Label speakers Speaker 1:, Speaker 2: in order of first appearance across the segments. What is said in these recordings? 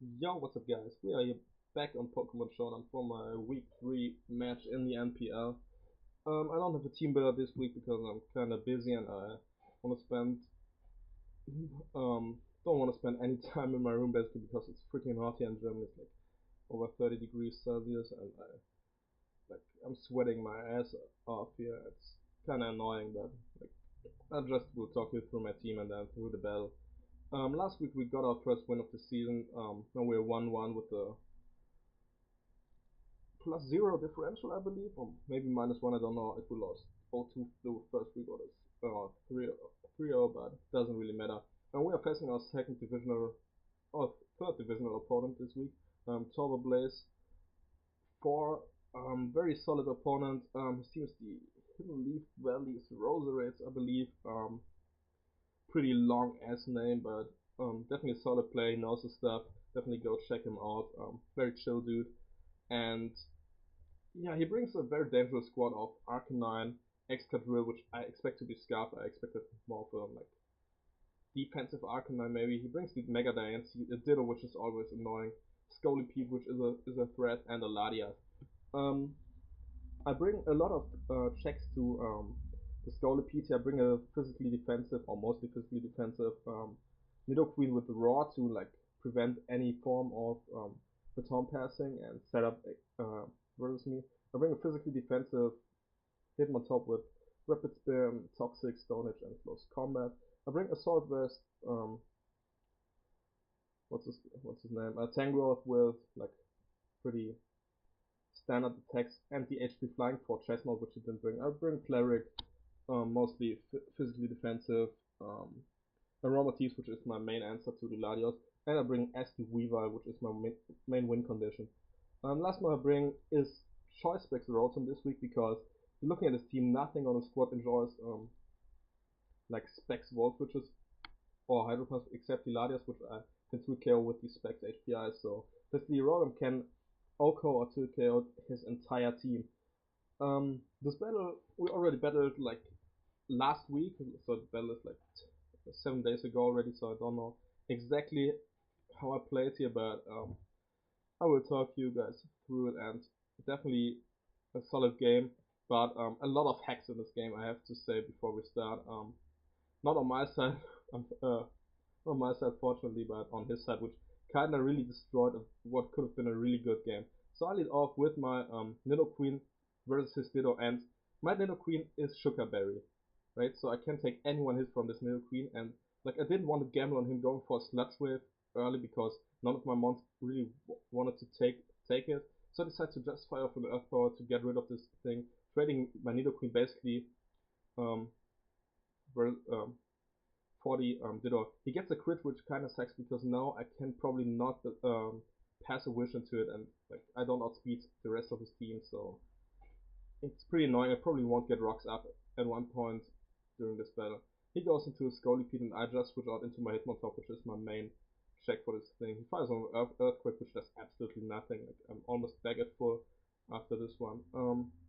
Speaker 1: Yo, what's up guys? We are here back on Pokemon Showdown for my week 3 match in the NPL. I don't have a team builder this week because I'm kinda busy and I wanna spend don't wanna spend any time in my room basically because it's freaking hot here in Germany. It's like over 30 degrees Celsius and I'm sweating my ass off here. It's kinda annoying, but like I just will talk you through my team and then through the battle. Last week we got our first win of the season. Now we're 1-1 with the +0 differential, I believe, or maybe -1. I don't know if we lost 0-2 the first week or this 3-0, but it doesn't really matter. And we are facing our second divisional or third divisional opponent this week, Turboblaze IV. Very solid opponent. His team is the Hidden Leaf Valley's Roserades, I believe. Pretty long ass name, but definitely a solid player. He knows his stuff. Definitely go check him out. Very chill dude. And yeah, he brings a very dangerous squad of Arcanine, Excadrill, which I expect to be Scarf. I expected more of a like defensive Arcanine maybe. He brings the Mega Diancie, a Ditto, which is always annoying, Scolipede, which is a threat, and a Latias. Um, I bring a lot of checks to the Scolipede. I bring a physically defensive or mostly physically defensive Nidoqueen with the Raw to like prevent any form of baton passing and set up versus me. I bring a physically defensive Hitmontop with Rapid Spin, Toxic, Stonage, and Close Combat. I bring Assault Vest, what's his name? Tangrowth with like pretty standard attacks and the HP Flying for Chestnut, which he didn't bring. I bring Cleric, mostly physically defensive, Aromatisse, which is my main answer to the Latios, and I bring SD Weavile, which is my main win condition. Last one I bring is Choice Specs Rotom this week because looking at his team, nothing on his squad enjoys like Specs Volt Switches or Hydro Pumps except the Latias, which I can 2KO with the Specs HPI. So basically Rotom can OHKO or 2KO his entire team. This battle we already battled like last week, so the battle is like 7 days ago already, so I don't know exactly how I played here, but I will talk you guys through it, and definitely a solid game, but a lot of hacks in this game, I have to say before we start. Not on my side, on my side fortunately, but on his side, which kinda really destroyed what could have been a really good game. So I lead off with my Nidoqueen versus his Ditto, and my Nidoqueen is Sugarberry, right? So I can take any one hit from this Nidoqueen, and like I didn't want to gamble on him going for a Sludge Wave early because none of my mons really wanted to take it. So I decided to just fire off an Earth Power to get rid of this thing, trading my Nidoqueen basically um, for the Ditto. He gets a crit, which kind of sucks because now I can probably not pass a wish into it, and like I don't outspeed the rest of his team, so it's pretty annoying. I probably won't get rocks up at one point during this battle. He goes into a Scolipede and I just switch out into my Hitmontop, which is my main check for this thing. He fires on Earthquake, which does absolutely nothing. Like, I'm almost back at full after this one.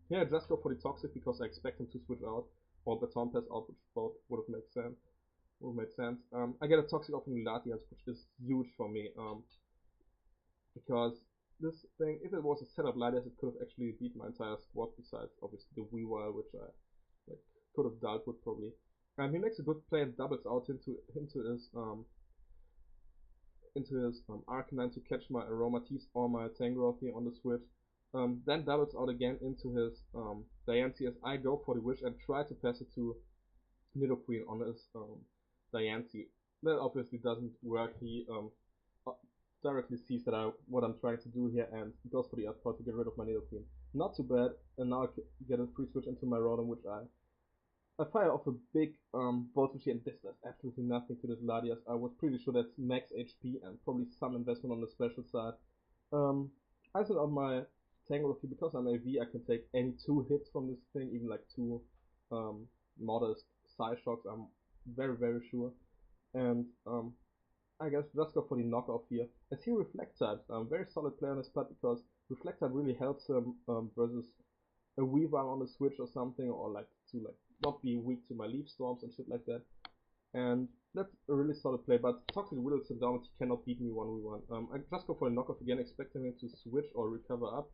Speaker 1: Here I just go for the Toxic because I expect him to switch out or Baton Pass out, which both would have made sense. I get a Toxic off from Latias, which is huge for me. Because this thing, if it was a setup like this, it could have actually beat my entire squad besides obviously the Weavile, which I like could have dealt with probably. He makes a good play and doubles out into his Arcanine to catch my Aromatisse or my Tangrowth here on the switch. Then doubles out again into his Diancie as I go for the wish and try to pass it to Nidoqueen on his Diancie. That obviously doesn't work. He directly sees that what I'm trying to do here and goes for the Earthpower to get rid of my Nidoqueen. Not too bad, and now I get a free switch into my Rotom, which I fire off a big voltage here, and this does absolutely nothing to this Latias. I was pretty sure that's max HP and probably some investment on the special side. I send out my Tangrowth here because I'm AV. I can take any 2 hits from this thing, even like 2 modest side shocks. I'm very sure, and I guess just go for the knockoff here. As he Reflect types, very solid player on his part because Reflect type really helps him versus a Weavile on the switch or something, or like to like not be weak to my Leaf Storms and shit like that. And that's a really solid play, but Toxic whittles him down, but he cannot beat me 1v1. I just go for a knockoff again, expecting him to switch or recover up,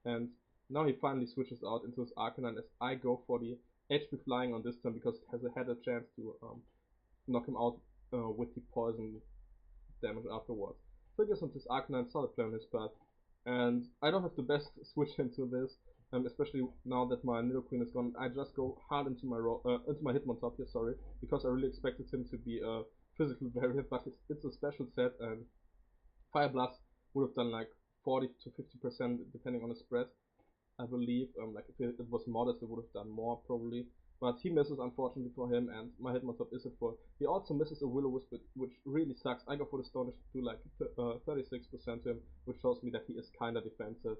Speaker 1: and now he finally switches out into his Arcanine as I go for the HP flying on this turn because it has had a chance to knock him out with the poison damage afterwards. Triggers onto his Arcanine, solid play on his part, and I don't have the best switch into this, especially now that my Nidoqueen is gone. I just go hard into my Hitmontop here, sorry, because I really expected him to be a physical variant, but it's a special set, and Fire Blast would have done like 40 to 50% depending on the spread, I believe. Like if it was modest, it would have done more probably. But he misses, unfortunately for him, and my Hitmontop is at full. He also misses a Will-O-Wisp, which really sucks. I go for the Stone Edge to do like 36% to him, which shows me that he is kinda defensive.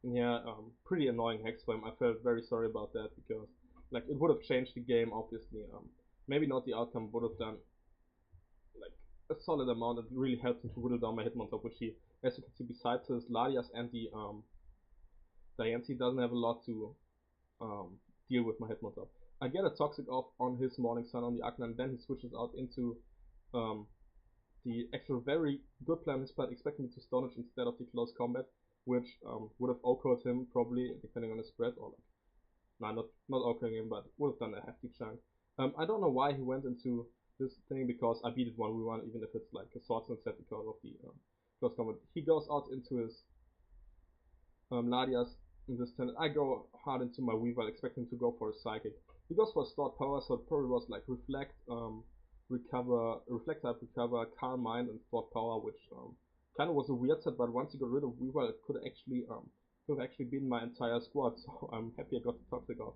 Speaker 1: And yeah, pretty annoying hex for him. I felt very sorry about that because like it would have changed the game, obviously. Maybe not the outcome, would have done like a solid amount. It really helped him to whittle down my Hitmontop, which he, as you can see, besides his Larias and the Diancie, doesn't have a lot to deal with my Hitmontop. I get a Toxic off on his Morning Sun on the Arcanine, then he switches out into the actual very good play on his part, expecting me to Stone Edge instead of the close combat, which would have OHKO'd him probably, depending on his spread, or like, nah, not OHKOing him, but would have done a hefty chunk. I don't know why he went into this thing, because I beat it 1v1, even if it's like a Swordsman set because of the close combat. He goes out into his Larias in this turn. I go hard into my Weavile, expecting to go for a Psychic. He goes for a Stored Power, so it probably was like Reflect, Reflect type recover, Calm Mind, and Stored Power, which kind of was a weird set, but once he got rid of Weavile, it could have actually been my entire squad, so I'm happy I got the Toxic off.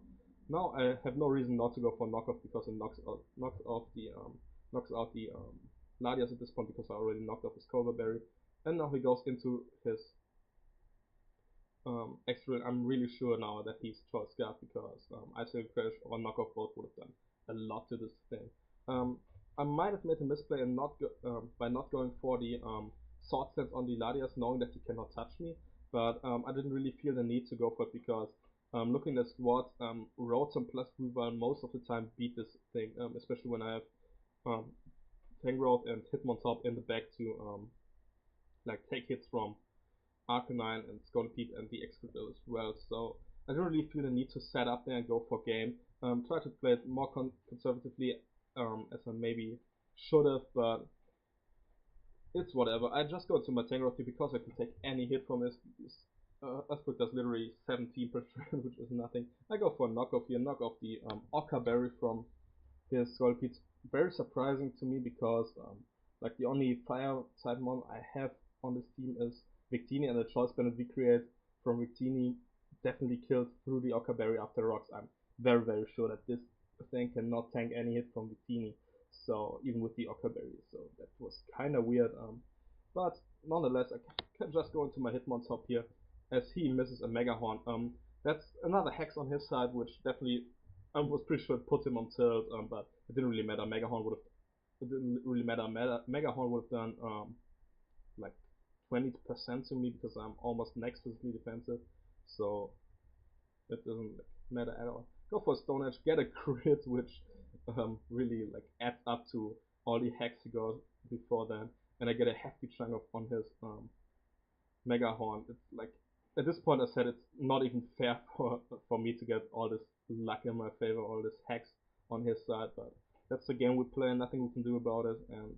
Speaker 1: Now I have no reason not to go for knockoff because it knocks out the Larias at this point because I already knocked off his Cobra Berry, and now he goes into his extra. I'm really sure now that he's Choice Scarf because Ice Crash or Knockoff both would have done a lot to this thing. I might have made a misplay and by not going for the Sword Stance on the Larias, knowing that he cannot touch me, but I didn't really feel the need to go for it because looking at squads, Rotom plus Weavile most of the time beat this thing, especially when I have Tangrowth and Hitmontop in the back to like take hits from Arcanine and Scolipede and the Excadrill as well, so I don't really feel the need to set up there and go for game. Try to play it more conservatively as I maybe should have, but it's whatever. I just go to my Tangrowth because I can take any hit from this. Earthquake does literally 17%, which is nothing. I go for a knockoff here, knock off the Occa Berry from his Scolipede. Very surprising to me because like the only fire type mon I have on this team is Victini, and the choice band we create from Victini definitely kills through the Occa Berry after rocks. I'm very sure that this thing cannot tank any hit from Victini, so even with the Occa Berry, so that was kinda weird, but nonetheless I can just go into my Hitmontop here as he misses a Mega Horn. That's another hex on his side, which definitely I was pretty sure it put him on tilt, but it didn't really matter. Mega Horn would have done like 20% to me because I'm almost next physically defensive, so it doesn't matter at all. Go for a Stone Edge, get a crit, which really like adds up to all the hacks he got before then, and I get a hefty chunk on his Mega Horn. It's like at this point I said it's not even fair for me to get all this luck in my favor, all this hacks on his side, but that's the game we play and nothing we can do about it. And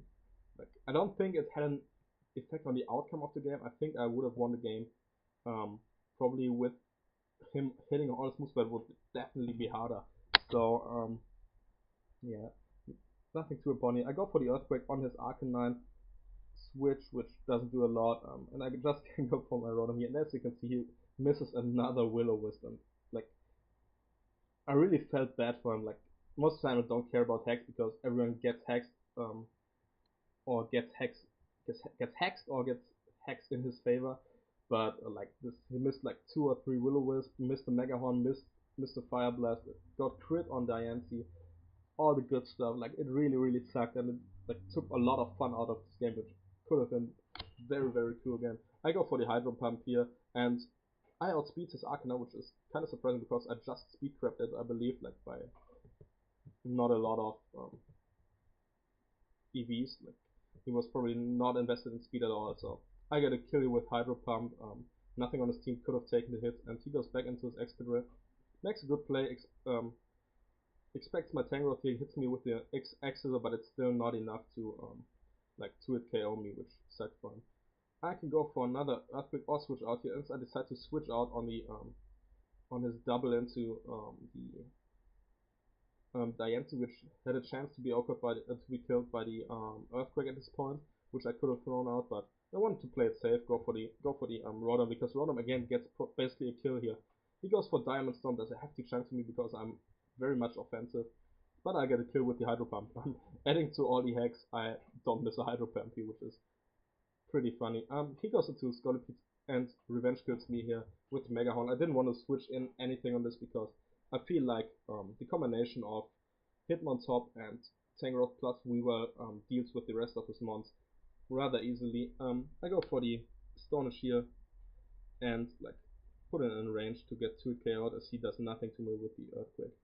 Speaker 1: like I don't think it had an effect on the outcome of the game. I think I would have won the game probably with him hitting all his moves, but it would definitely be harder. So yeah, nothing too important. I go for the Earthquake on his Arcanine, switch, which doesn't do a lot, and I just can go for my Rotom here, and as you can see, he misses another Will-O-Wisp, and like I really felt bad for him. Like most of the time I don't care about hacks because everyone gets hexed, or gets hexed or gets hexed in his favor, but like this, he missed like 2 or 3 Will-O-Wisp, missed the Mega Horn, missed the Fire Blast, got crit on Diancie, all the good stuff. Like it really sucked, and it like took a lot of fun out of this game, which could have been very cool again. I go for the Hydro Pump here, and I outspeed his Arcanine, which is kind of surprising because I just speed crept it, I believe, like by not a lot of EVs. Like he was probably not invested in speed at all. So I get a kill here with Hydro Pump. Nothing on his team could have taken the hit, and he goes back into his Excadrill. Makes a good play. Expects my Tangrowth here, hits me with the X-Scissor, but it's still not enough to like 2-hit KO me, which sucks for him. I can go for another Earthquake or switch out here, and I decide to switch out on the on his double into the Diancie, which had a chance to be to be killed by the Earthquake at this point, which I could have thrown out, but I wanted to play it safe, go for the Rotom, because Rotom again gets basically a kill here. He goes for Diamond Storm, does a hefty chunk to me because I'm very much offensive, but I get a kill with the Hydro Pump. Adding to all the hacks, I don't miss a Hydro Pump here, which is pretty funny. He goes into Scolipede and revenge kills me here with Mega Horn. I didn't want to switch in anything on this because I feel like the combination of Hitmontop and Tangrowth plus Weavile deals with the rest of his mons rather easily. I go for the Stone Edge here and like put it in range to get 2 KO'd as he does nothing to me with the Earthquake.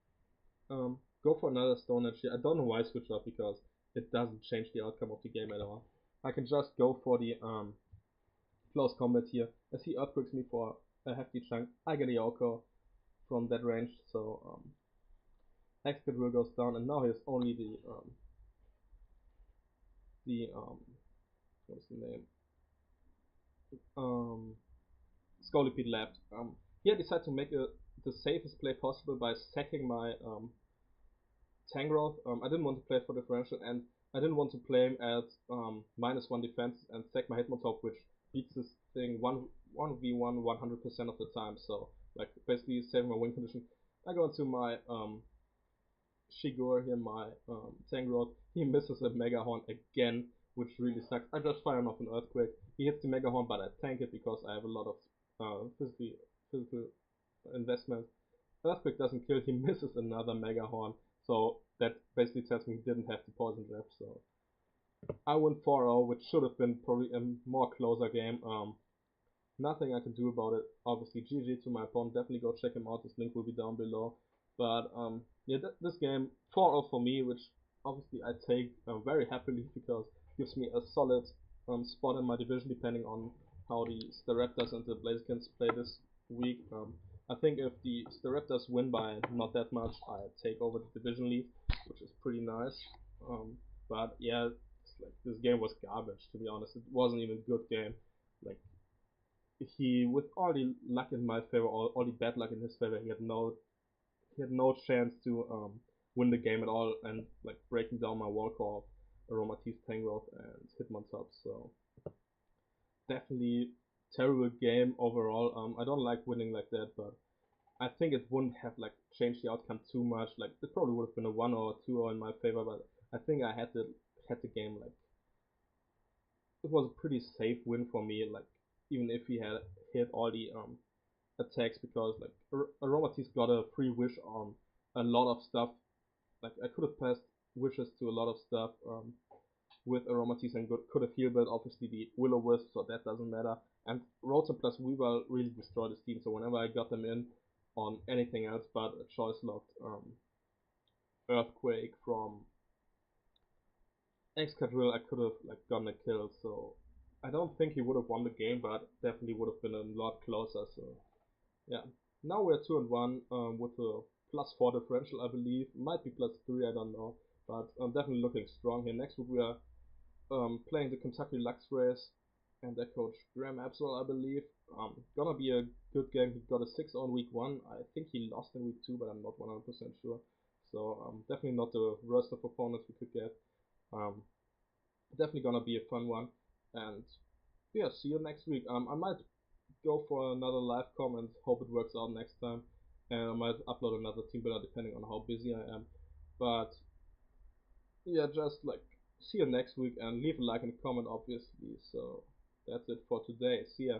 Speaker 1: Go for another Stone Edge here. I don't know why I switched up because it doesn't change the outcome of the game at all. I can just go for the close combat here. As he Earthquakes me for a hefty chunk, I get a Yoko from that range, so Excadrill goes down, and now he has only what is the name? Scolipede left. Here I decided to make the safest play possible by sacking my Tangrowth. I didn't want to play for differential, and I didn't want to play him at -1 defense and sack my Hitmontop, which beats this thing 1v1 100% of the time. So like basically saving my win condition. I go into my Shigor here, my Tangrowth. He misses a Mega Horn again, which really sucks. I just fire off an Earthquake. He hits the Mega Horn, but I tank it because I have a lot of physical investment. Earthquake doesn't kill, he misses another Mega Horn, so that basically tells me he didn't have the Poison Jab, so I win 4-0, which should have been probably a more closer game. Nothing I can do about it. Obviously, GG to my opponent. Definitely go check him out. His link will be down below. But yeah, this game 4-0 for me, which obviously I take very happily because it gives me a solid spot in my division, depending on how the Staraptors and the Blazekins play this week. I think if the Staraptors win by not that much, I take over the division lead, which is pretty nice. But yeah, it's like this game was garbage, to be honest. It wasn't even a good game. Like he, with all the luck in my favor, all the bad luck in his favor, he had no chance to win the game at all, and like breaking down my wall core of Aromatisse, Tangrowth, and Hitmontop. So definitely terrible game overall. I don't like winning like that, but I think it wouldn't have like changed the outcome too much. Like it probably would have been a 1 or 2 in my favor, but I think I had the game like it was a pretty safe win for me. Like even if he had hit all the attacks, because like Aromatisse got a free wish on a lot of stuff. Like I could have passed wishes to a lot of stuff with Aromatisse and could have healed it. Obviously the Will-O-Wisp, so that doesn't matter. And Rotom plus Weavile really destroyed his team. So whenever I got them in on anything else but a choice locked Earthquake from Excadrill, I could have like gotten a kill. So I don't think he would have won the game, but definitely would have been a lot closer. So yeah, now we're 2-1 with a +4 differential, I believe. Might be +3, I don't know, but I'm definitely looking strong here. Next week we are playing the Kentucky Lux Race, and their coach Graham Absol, I believe. Gonna be a good game. He got a 6 on week 1. I think he lost in week 2, but I'm not 100% sure. So definitely not the worst of opponents we could get. Definitely gonna be a fun one. And yeah, see you next week. I might go for another live comment. Hope it works out next time. And I might upload another team builder depending on how busy I am. But yeah, just like see you next week and leave a like and a comment, obviously. So that's it for today. See ya.